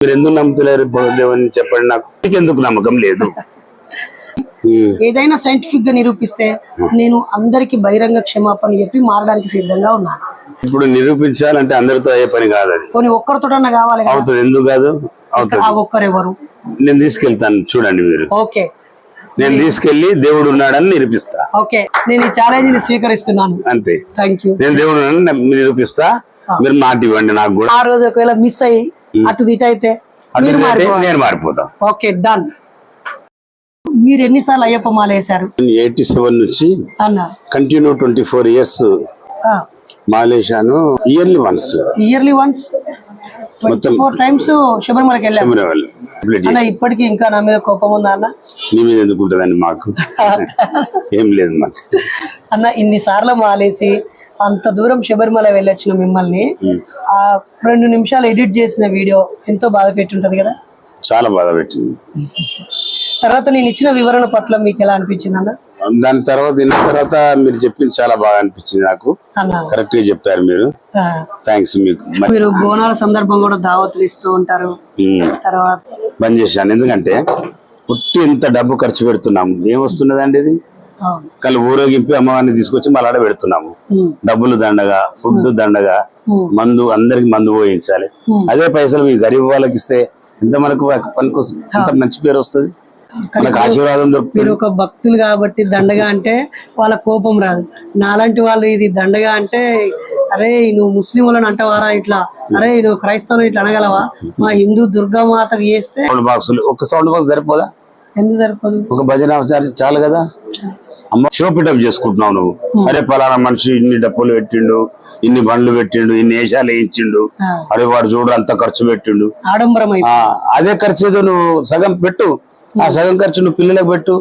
మీరు ఎందుకు నమ్ముతలేరు దేవుని చెప్పండి, నాకు ఎందుకు నమ్మకం లేదు. ఏదైనా సైంటిఫిక్ గా నిరూపిస్తే నేను అందరికి బహిరంగ క్షమాపణ చెప్పి మారడానికి సిద్ధంగా ఉన్నాను. ఇప్పుడు నిరూపించాలంటే అందరితో అయ్యే పని కాదు, అది కొన్ని ఒక్కరితోటన్నా కావాలి. అవుతుంది, ఎందుకు కాదు, అవుతుంది. ఆ ఒక్కరెవరు? నేను తీసుకెళ్తాను, చూడండి మీరు. ఓకే, నేను తీసుకెళ్లి దేవుడు ఉన్నాడని నిరూపిస్తా. ఓకే, నేను ఈ ఛాలెంజ్ ని స్వీకరిస్తున్నాను. అంతే, థ్యాంక్ యూ. నేను దేవుడు నిరూపిస్తా, మీరు మాట ఇవ్వండి నాకు కూడా. ఆ రోజు ఒకవేళ మిస్ అయ్యి అటు ఇటు అయితే నేను మారిపోతా. Okay, done. మీరు ఎన్నిసార్లు అయ్యప్ప మాల వేశారు? 87 నుంచి అన్న కంటిన్యూ 24 years మాలేశాను. ఇయర్లీ వన్స్ 24 times శబరిమలకి వెళ్ళాను. అన్న ఇప్పటికీ ఇంకా నా మీద కోపం ఉందా అన్న? నీ మీద ఎందుకు ఉంటుందండి, మాకు ఏం లేదు మాకు. అన్న ఇన్ని సార్లు మాలేసి అంత దూరం శబరిమల వెళ్ళొచ్చిన మిమ్మల్ని ఆ 2 నిమిషాలు ఎడిట్ చేసిన వీడియో ఎంతో బాధ పెట్టుంటది కదా? చాలా బాధ పెట్టింది. తర్వాత నేను ఇచ్చిన వివరణ పట్ల మీకు ఎలా అనిపించింది అన్న? దాని తర్వాత మీరు చెప్పింది చాలా బాగా అనిపించింది నాకు. కరెక్ట్ గా చెప్పారు మీరు, థ్యాంక్స్ మీకు. మీరు బోనాల సందర్భం కూడా దావతులు ఇస్తూ ఉంటారు. తర్వాత బంద్ చేశాను, ఎందుకంటే పుట్టి ఇంత డబ్బు ఖర్చు పెడుతున్నాము, ఏమొస్తున్నదండి ఇది? కళ్ళు ఊరేగింపి అమ్మవారిని తీసుకొచ్చి మళ్ళీ ఆడ పెడుతున్నాము. డబ్బులు దండగా, ఫుడ్ దండగా, మందు అందరికి మందు పోయించాలి. అదే పైసలు మీ గరీబ్ వాళ్ళకి ఇస్తే ఎంత మనకు పనికోసం ఎంత మంచి పేరు వస్తుంది, మనకు ఆశీర్వాదం దొరుకుతుంది. మీరు ఒక భక్తులు కాబట్టి దండగా అంటే వాళ్ళ కోపం రాదు. నాలాంటి వాళ్ళు ఇది దండగా అంటే అరే నువ్వు ముస్లింలను అంటవారా ఇట్లా, అరే నువ్వు క్రైస్తవులు ఇట్లా అనగలవా? మా హిందూ దుర్గామాతకు చేస్తే ఒక సౌండ్ బాక్స్ సరిపోదా? ఎందుకు సరిపోదు? ఒక భజన చాలు కదా. అమ్మ షో పిటప్ చేసుకుంటున్నావు నువ్వు. అరే పలానా మనిషి ఇన్ని డబ్బులు పెట్టిండు, ఇన్ని బండ్లు పెట్టిండు, ఇన్ని వేషాలు వేయించిండు, అరే వాడు చూడు అంత ఖర్చు పెట్టిండు, ఆడంబరం. అదే ఖర్చు ఏదో నువ్వు సగం పెట్టు, ఆ సగం ఖర్చు నువ్వు పిల్లలకు పెట్టు,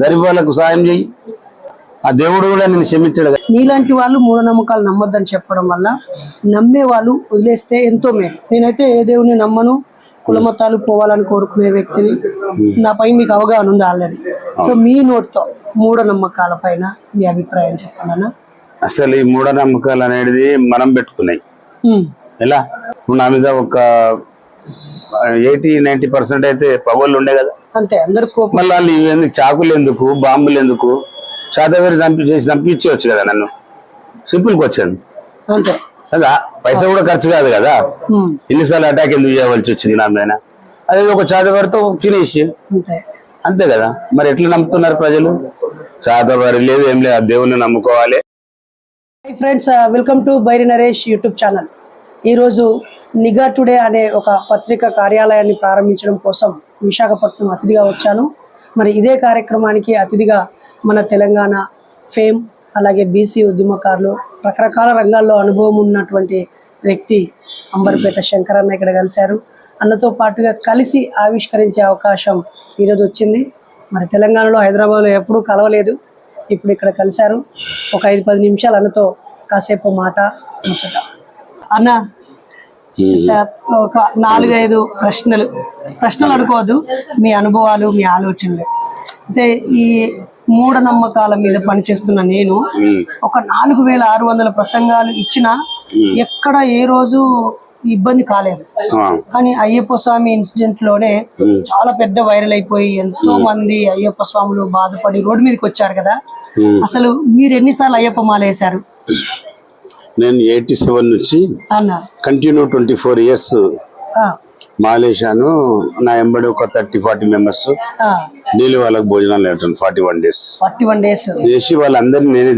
గరీబ్ వాళ్ళకు సాయం చెయ్యి, ఆ దేవుడు కూడా నేను క్షమించాడు. నీలాంటి వాళ్ళు మూఢనమ్మకాలు నమ్మొద్దని చెప్పడం వల్ల నమ్మే వాళ్ళు వదిలేస్తే ఎంతో మేలు. నేనైతే ఏ దేవుని నమ్మను, కులమతాలు పోవాలని కోరుకునే వ్యక్తిని. నాపై మీకు అవగాహన ఉంది ఆల్రెడీ. సో మీ నోటితో మూఢనమ్మకాల పైన మీ అభిప్రాయం చెప్పాలన్నా? అసలు ఈ మూఢనమ్మకాలు అనేది మనం పెట్టుకున్నాయి. ఎలా నా మీద ఒక 80-90% అయితే పగోళ్ళు ఉండే కదా, అంతే అందరికి. మళ్ళీ వాళ్ళు ఎందుకు చాకులు ఎందుకు, బాంబులు ఎందుకు, చాదవేరు చంపించవచ్చు కదా నన్ను, సింపుల్కి వచ్చాను అంతే కదా. పైసా కూడా ఖర్చు కాదు కదా, ఎన్నిసార్లు అటాక్ ఎందుకు చేయవలసి వచ్చింది నా మీద? అదే ఒక చాదవారితో ఫినిష్, అంతే కదా. మరి ఎట్లా నమ్ముతున్నారు ప్రజలు? చాదవారి లేదు, ఏం లేదు, దేవుని నమ్ముకోవాలి. Hi friends, welcome to Bairi Naresh YouTube channel. ఈరోజు నిఘా టుడే అనే ఒక పత్రిక కార్యాలయాన్ని ప్రారంభించడం కోసం విశాఖపట్నం అతిథిగా వచ్చాను. మరి ఇదే కార్యక్రమానికి అతిథిగా మన తెలంగాణ ఫేమ్, అలాగే బీసీ ఉద్యమకారులు, రకరకాల రంగాల్లో అనుభవం ఉన్నటువంటి వ్యక్తి అంబర్పేట శంకర్ అన్న ఇక్కడ కలిశారు. అన్నతో పాటుగా కలిసి ఆవిష్కరించే అవకాశం ఈరోజు వచ్చింది. మరి తెలంగాణలో, హైదరాబాద్లో ఎప్పుడూ కలవలేదు, ఇప్పుడు ఇక్కడ కలిశారు. ఒక 5-10 నిమిషాలు అన్నతో కాసేపు మాట ముచ్చట. అన్న ఒక 4-5 ప్రశ్నలు అనుకోవద్దు, మీ అనుభవాలు, మీ ఆలోచనలు. అయితే ఈ మూఢనమ్మకాల మీద పనిచేస్తున్న నేను ఒక 4600 ప్రసంగాలు ఇచ్చినా ఎక్కడ ఏ రోజు ఇబ్బంది కాలేదు. కానీ అయ్యప్ప స్వామి ఇన్సిడెంట్ లోనే చాలా పెద్ద వైరల్ అయిపోయి ఎంతో మంది అయ్యప్ప స్వాములు బాధపడి రోడ్డు మీదకి వచ్చారు కదా. అసలు మీరు ఎన్నిసార్లు అయ్యప్ప మాల వేశారు? నేను 87 నుంచి కంటిన్యూ 24 years మాలేశాను. నా ఎంబడి ఒక 30-40 members డైలీ వాళ్ళకి భోజనాలు పెట్టాను. 41 days చేసి వాళ్ళందరినీ నేనే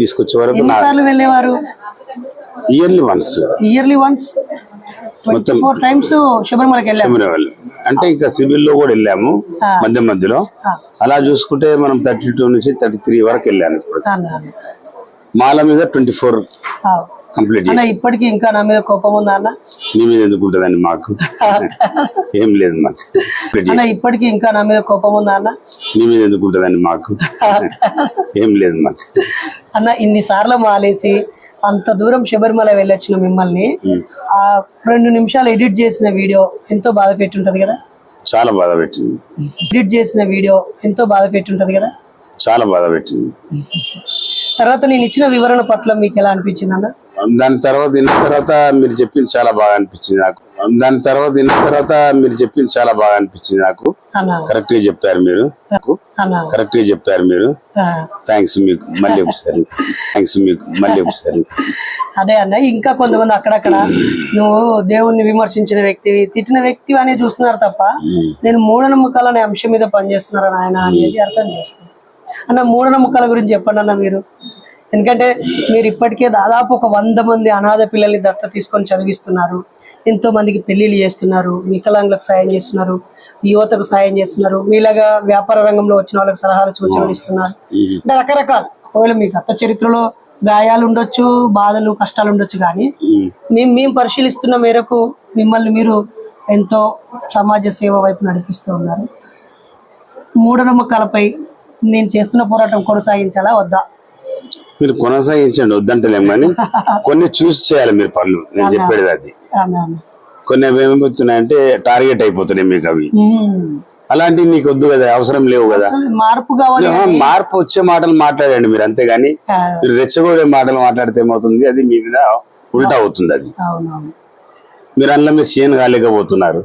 తీసుకొచ్చే వరకు వెళ్ళేవారు. ఇయర్లీ వన్స్ 24 times శబరిమలకి వెళ్ళాము. అంటే ఇంకా సివిల్ లో కూడా వెళ్ళాము మధ్యలో. అలా చూసుకుంటే మనం 32 నుంచి 33 వరకు వెళ్ళాను. ఇప్పుడు మాల మీద 24 కంప్లీట్. ఇప్పటికీ ఇంకా నా మీద కోపం ఉందా అన్న? నీ మీద ఎందుకు ఉంటుందండి, మాకు ఏం లేదు మాకు. ఇప్పటికీ ఇంకా నా మీద కోపం ఉందా అన్న? నీ మీద ఎందుకు ఉంటుందండి, మాకు ఏం లేదు మాకు. అన్న ఇన్ని సార్లు మాలేసి అంత దూరం శబరిమల వెళ్ళొచ్చిన మిమ్మల్ని ఆ 2 నిమిషాలు ఎడిట్ చేసిన వీడియో ఎంతో బాధ పెట్టుంటది కదా? చాలా బాధ పెట్టింది. ఎడిట్ చేసిన వీడియో ఎంతో బాధ పెట్టుంటది కదా? చాలా బాధ పెట్టింది. తర్వాత నేను ఇచ్చిన వివరణ పట్ల మీకు ఎలా అనిపించింది అన్న? దాని తర్వాత విన్న తర్వాత మీరు చెప్పింది చాలా బాగా అనిపించింది నాకు. అన్నా కరెక్ట్ గా చెప్పారు మీరు. ఆ. థ్యాంక్స్ మీకు మళ్ళీ ఒకసారి. అదే అన్న, ఇంకా కొంతమంది అక్కడక్కడ నువ్వు దేవుణ్ణి విమర్శించిన వ్యక్తి, తిట్టిన వ్యక్తి అనేది చూస్తున్నారు తప్ప నేను మూఢనమ్మకాలు అనే అంశం మీద పనిచేస్తున్నారని ఆయన అనేది అర్థం చేసుకున్నాను. అన్న, మూఢనమ్మకాల గురించి చెప్పండి అన్న మీరు. ఎందుకంటే మీరు ఇప్పటికే దాదాపు ఒక 100 మంది అనాథ పిల్లల్ని దత్త తీసుకొని చదివిస్తున్నారు, ఎంతో మందికి పెళ్లిళ్ళు చేస్తున్నారు, వికలాంగులకు సాయం చేస్తున్నారు, యువతకు సాయం చేస్తున్నారు, మీలాగా వ్యాపార రంగంలో వచ్చిన వాళ్ళకి సలహాలు సూచనలు ఇస్తున్నారు. అంటే రకరకాల, ఒకవేళ మీ గత చరిత్రలో గాయాలు ఉండొచ్చు, బాధలు కష్టాలు ఉండొచ్చు, కానీ మేము పరిశీలిస్తున్న మేరకు మిమ్మల్ని మీరు ఎంతో సమాజ సేవ వైపు నడిపిస్తూ ఉన్నారు. మూఢనమ్మకాలపై నేను చేస్తున్న పోరాటం కొనసాగించాలా వద్దా? మీరు కొనసాగించండి, వద్దంటలేం, కానీ కొన్ని చూసి చేయాలి మీరు పనులు. నేను చెప్పేది అది. కొన్ని ఏమవుతున్నాయంటే టార్గెట్ అయిపోతున్నాయి మీకు అవి. అలాంటివి మీకు వద్దు కదా, అవసరం లేవు కదా. మార్పు కావాలి. మార్పు వచ్చే మాటలు మాట్లాడండి మీరు, అంతేగాని మీరు రెచ్చగొడే మాటలు మాట్లాడితే ఏమవుతుంది, అది మీ మీద ఉల్టా అవుతుంది. అది మీరు అందులో మీరు షేన్ కాలేకపోతున్నారు.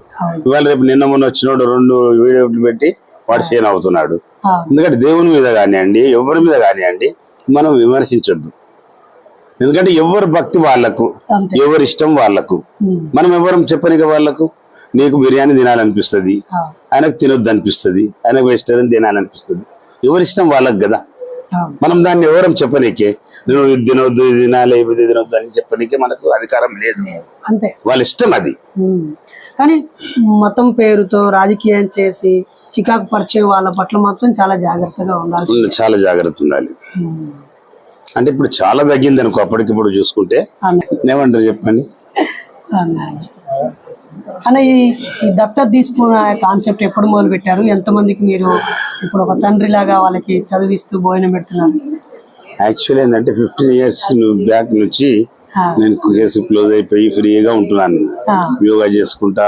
ఇవాళ రేపు నిన్న మొన్న వచ్చినోడు 2 వీడియోలు పెట్టి వాడు షేన్ అవుతున్నాడు. ఎందుకంటే దేవుని మీద కానివ్వండి, ఎవరి మీద కానివ్వండి మనం విమర్శించొద్దు. ఎందుకంటే ఎవరి భక్తి వాళ్ళకు, ఎవరి ఇష్టం వాళ్ళకు. మనం ఎవరం చెప్పనిక వాళ్ళకు. నీకు బిర్యానీ తినాలనిపిస్తుంది, ఆయనకు తినొద్దు అనిపిస్తుంది, ఆయనకు వెజిటేరియన్ తినాలనిపిస్తుంది. ఎవరి ఇష్టం వాళ్ళకు కదా. మనం దాన్ని ఎవరం చెప్పనీకే, నువ్వు ఇది తినొద్దు, ఇది తినాలి, ఇది తినొద్దు అని చెప్పనీకే మనకు అధికారం లేదు. అంతే, వాళ్ళ ఇష్టం అది. కానీ మతం పేరుతో రాజకీయం చేసి చికాకు పరిచే వాళ్ళ పట్ల మాత్రం చాలా జాగ్రత్తగా ఉండాలి. చాలా జాగ్రత్త ఉండాలి. అంటే ఇప్పుడు చాలా తగ్గింది అనుకో, అప్పటికిప్పుడు చూసుకుంటే. ఏమంటారు చెప్పండి అన్న? ఈ దత్తత తీసుకున్న కాన్సెప్ట్ ఎప్పుడు మొదలు పెట్టారు? ఎంతమందికి మీరు ఇప్పుడు ఒక తండ్రి లాగా వాళ్ళకి చదివిస్తూ భోజనం పెడుతున్నారు? యాక్చువల్లీ ఏంటంటే 15 years బ్యాక్ నుంచి నేను కేసు క్లోజ్ అయిపోయి ఫ్రీగా ఉంటున్నాను, యోగా చేసుకుంటా.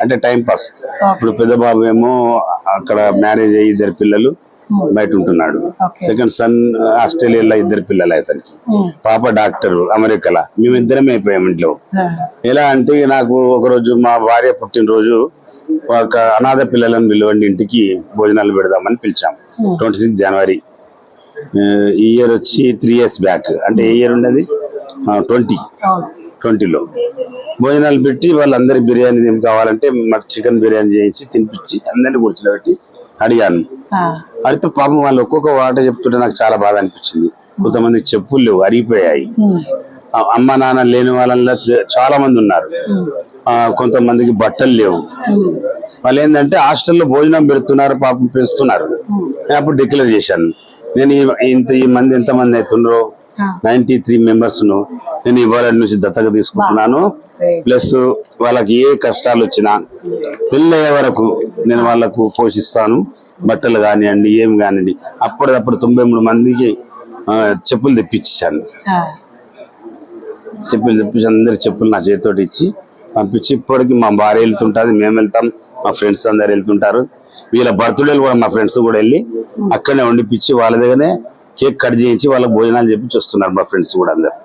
అంటే టైం పాస్. ఇప్పుడు పెద్ద బాబు ఏమో అక్కడ మ్యారేజ్ అయ్యి 2 పిల్లలు బయట ఉంటున్నాడు. సెకండ్ సన్ ఆస్ట్రేలియాలో 2 పిల్లలు అతనికి. పాప డాక్టర్ అమెరికాలో. మేమిద్దరమే అయిపోయాం ఇంట్లో. ఎలా అంటే నాకు ఒకరోజు మా భార్య పుట్టినరోజు ఒక అనాథ పిల్లలను పిలవండి ఇంటికి భోజనాలు పెడదామని పిలిచాం. 26 January. ఈ ఇయర్ వచ్చి 3 years బ్యాక్. అంటే ఏ ఇయర్ ఉండేది 2020లో భోజనాలు పెట్టి వాళ్ళందరికి బిర్యానీ ఏం కావాలంటే మాకు చికెన్ బిర్యానీ చేయించి తినిపించి అందరినీ కూర్చోబెట్టి అడిగాను. అడిగితే పాపం వాళ్ళు ఒక్కొక్క వాట చెప్తుంటే నాకు చాలా బాధ అనిపించింది. కొంతమందికి చెప్పులు లేవు, అరిగిపోయాయి. అమ్మ నాన్న లేని వాళ్ళలో చాలా మంది ఉన్నారు. కొంతమందికి బట్టలు లేవు. వాళ్ళు ఏంటంటే హాస్టల్లో భోజనం పెడుతున్నారు, పాపం పెంచుతున్నారు. నేను అప్పుడు డిక్లేర్ చేశాను, నేను ఈ మంది ఎంతమంది అవుతుండ్రో 93 members నేను ఇవాళ నుంచి దత్తగా తీసుకుంటున్నాను. ప్లస్ వాళ్ళకి ఏ కష్టాలు వచ్చినా పెళ్ళయ్యే వరకు నేను వాళ్ళకు పోషిస్తాను. బట్టలు కానివ్వండి, ఏం కానివ్వండి. అప్పటిదప్పుడు 93 మందికి చెప్పులు తెప్పించాను. అందరి చెప్పులు నా చేతితోటి ఇచ్చి పంపించి, ఇప్పటికి మా భార్య వెళ్తుంటుంది, మేము వెళ్తాం, మా ఫ్రెండ్స్ అందరు వెళ్తుంటారు. వీళ్ళ బర్త్డేలు కూడా మా ఫ్రెండ్స్ కూడా వెళ్ళి అక్కడనే వండిపించి వాళ్ళ దగ్గరనే కేక్ కట్ చేయించి వాళ్ళకి భోజనాలు చెప్పి చూస్తున్నారు మా ఫ్రెండ్స్ కూడా అందరు.